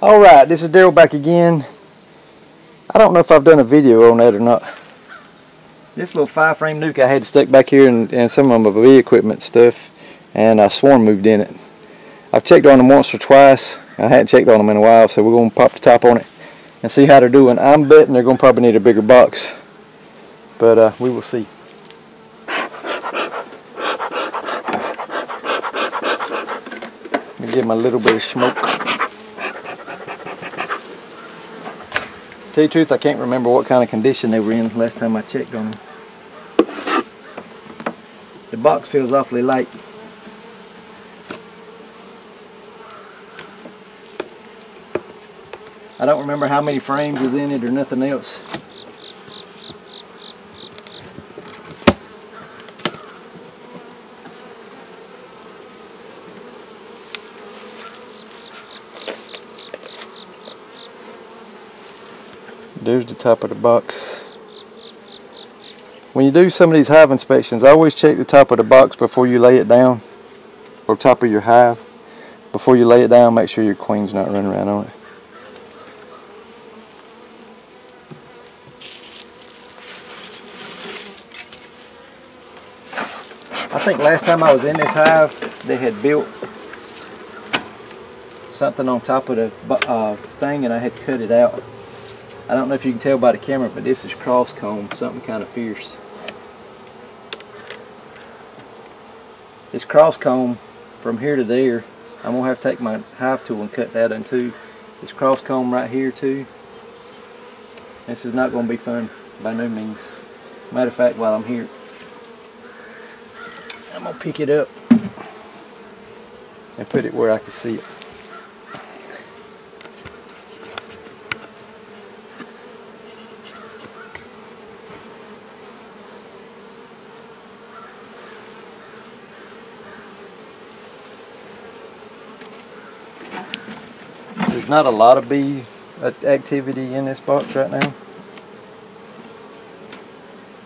Alright, this is Daryl back again. I don't know if I've done a video on that or not. This little 5-frame nuke I had stuck back here and some of my bee equipment stuff, and swarm moved in it. I've checked on them once or twice, and I hadn't checked on them in a while, so we're going to pop the top on it and see how they're doing. I'm betting they're going to probably need a bigger box, but we will see. Let me give them a little bit of smoke. Tell you the truth, I can't remember what kind of condition they were in last time I checked on them. The box feels awfully light. I don't remember how many frames was in it or nothing else. There's the top of the box. When you do some of these hive inspections, I always check the top of the box before you lay it down, or top of your hive. Before you lay it down, make sure your queen's not running around on it. I think last time I was in this hive, they had built something on top of the thing, and I had to cut it out. I don't know if you can tell by the camera, but this is cross comb, something kind of fierce. This cross comb from here to there, I'm going to have to take my hive tool and cut that in two. This cross comb right here too. This is not going to be fun by no means. Matter of fact, while I'm here, I'm going to pick it up and put it where I can see it. There's not a lot of bee activity in this box right now.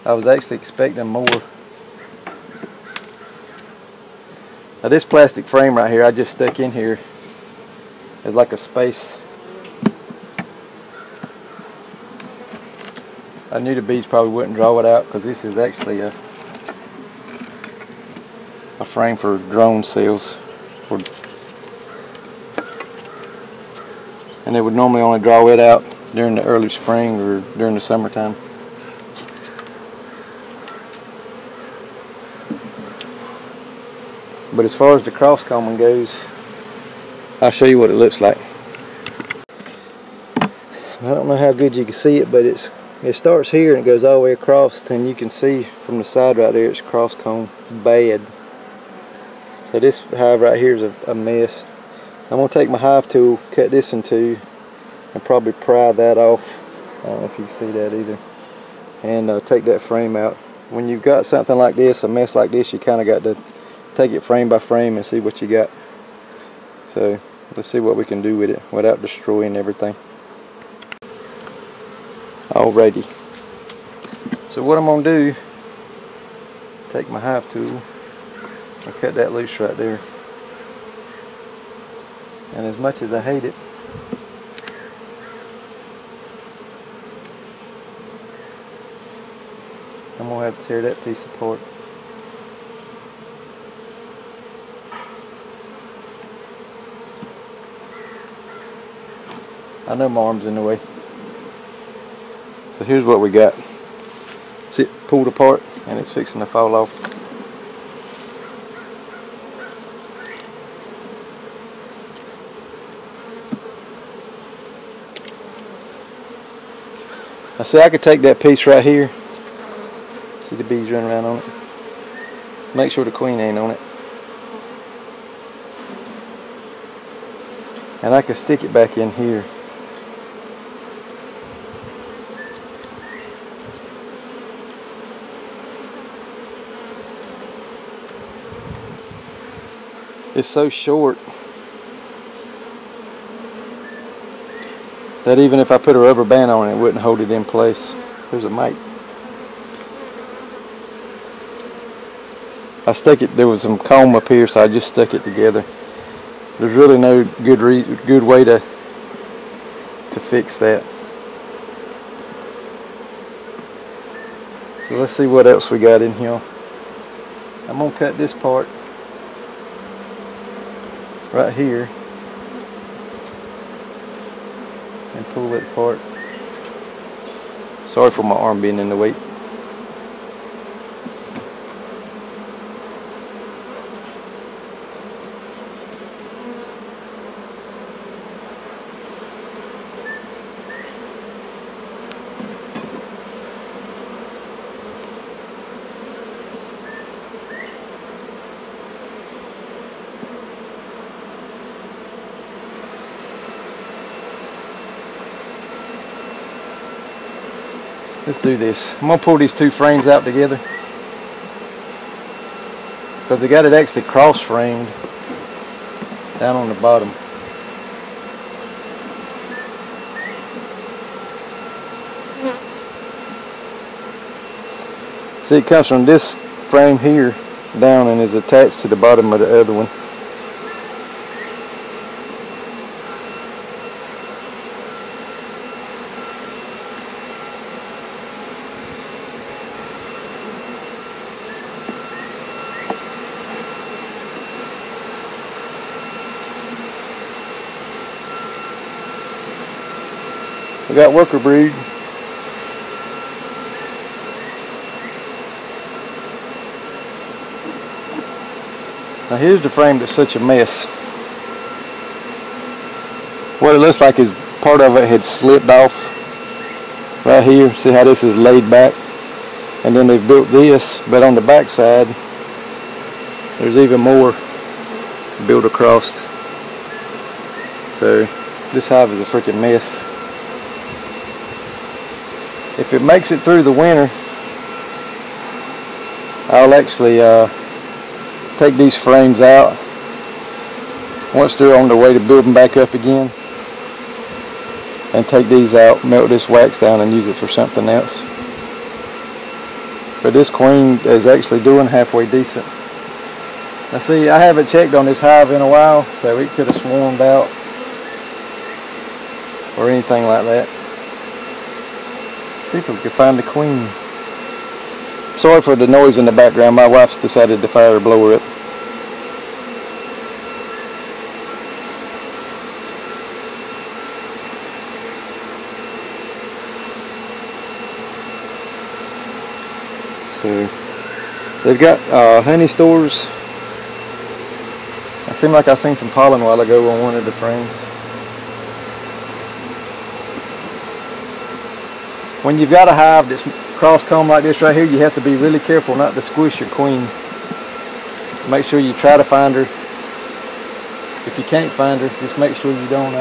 I was actually expecting more. Now this plastic frame right here, I just stuck in here as like a space. I knew the bees probably wouldn't draw it out because this is actually a frame for drone cells. And they would normally only draw it out during the early spring or during the summertime. But as far as the cross combing goes, I'll show you what it looks like. I don't know how good you can see it, but it starts here and it goes all the way across, and you can see from the side right there it's cross comb bad. So this hive right here is a mess. I'm going to take my hive tool, cut this in two, and probably pry that off. I don't know if you can see that either. And take that frame out. When you've got something like this, a mess like this, you kind of got to take it frame by frame and see what you got. So let's see what we can do with it without destroying everything. Alrighty. So what I'm going to do, take my hive tool and cut that loose right there. And as much as I hate it, I'm going to have to tear that piece apart. I know my arm's in the way. So here's what we got. See it pulled apart and it's fixing to fall off. I see I could take that piece right here. See the bees running around on it. Make sure the queen ain't on it. And I can stick it back in here. It's so short that even if I put a rubber band on it, it wouldn't hold it in place. There's a mite. I stuck it, there was some comb up here, so I just stuck it together. There's really no good way to to fix that. So let's see what else we got in here. I'm gonna cut this part right here and pull it apart. Sorry for my arm being in the way. Let's do this. I'm going to pull these two frames out together because they got it actually cross framed down on the bottom. See, it comes from this frame here down and is attached to the bottom of the other one. We got worker brood. Now here's the frame that's such a mess. What it looks like is part of it had slipped off right here. See how this is laid back? And then they've built this, but on the back side there's even more built across. So this hive is a freaking mess. If it makes it through the winter, I'll actually take these frames out once they're on their way to building back up again, and take these out, melt this wax down and use it for something else. But this queen is actually doing halfway decent. Now see, I haven't checked on this hive in a while, so it could have swarmed out or anything like that. See if we can find the queen. Sorry for the noise in the background. My wife's decided to fire a blower up. So they've got honey stores. It seemed like I seen some pollen a while ago on one of the frames. When you've got a hive that's cross comb like this right here, you have to be really careful not to squish your queen. Make sure you try to find her. If you can't find her, just make sure you don't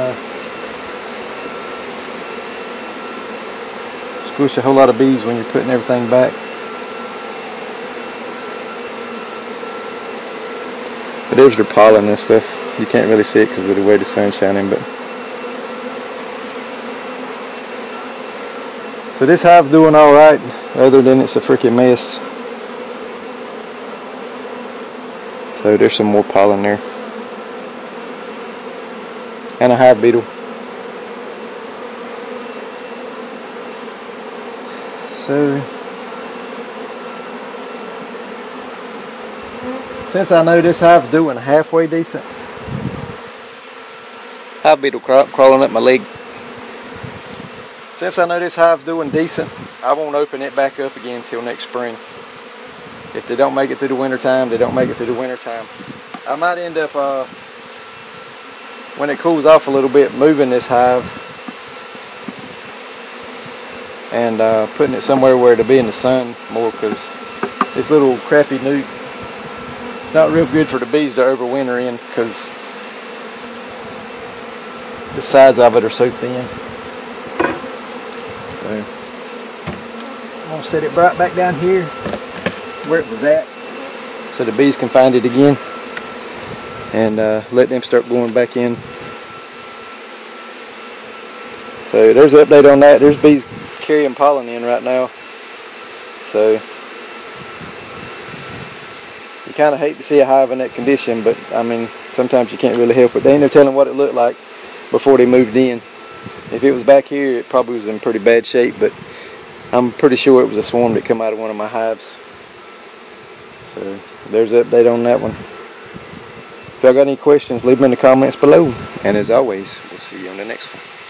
squish a whole lot of bees when you're putting everything back. But there's their pollen and stuff. You can't really see it because of the way the sun's shining, but so this hive's doing alright, other than it's a freaking mess. So there's some more pollen there. And a hive beetle. So since I know this hive's doing halfway decent, hive beetle crawling up my leg. Since I know this hive's doing decent, I won't open it back up again until next spring. If they don't make it through the winter time, they don't make it through the winter time. I might end up, when it cools off a little bit, moving this hive and putting it somewhere where it'll be in the sun more, because this little crappy nuke, it's not real good for the bees to overwinter in because the sides of it are so thin. So I'm going to set it right back down here where it was at so the bees can find it again and let them start going back in. So there's an update on that. There's bees carrying pollen in right now. So you kind of hate to see a hive in that condition, but I mean, sometimes you can't really help it. They ain't no telling what it looked like before they moved in. If it was back here, it probably was in pretty bad shape, but I'm pretty sure it was a swarm that come out of one of my hives. So there's an update on that one. If y'all got any questions, leave them in the comments below. And as always, we'll see you on the next one.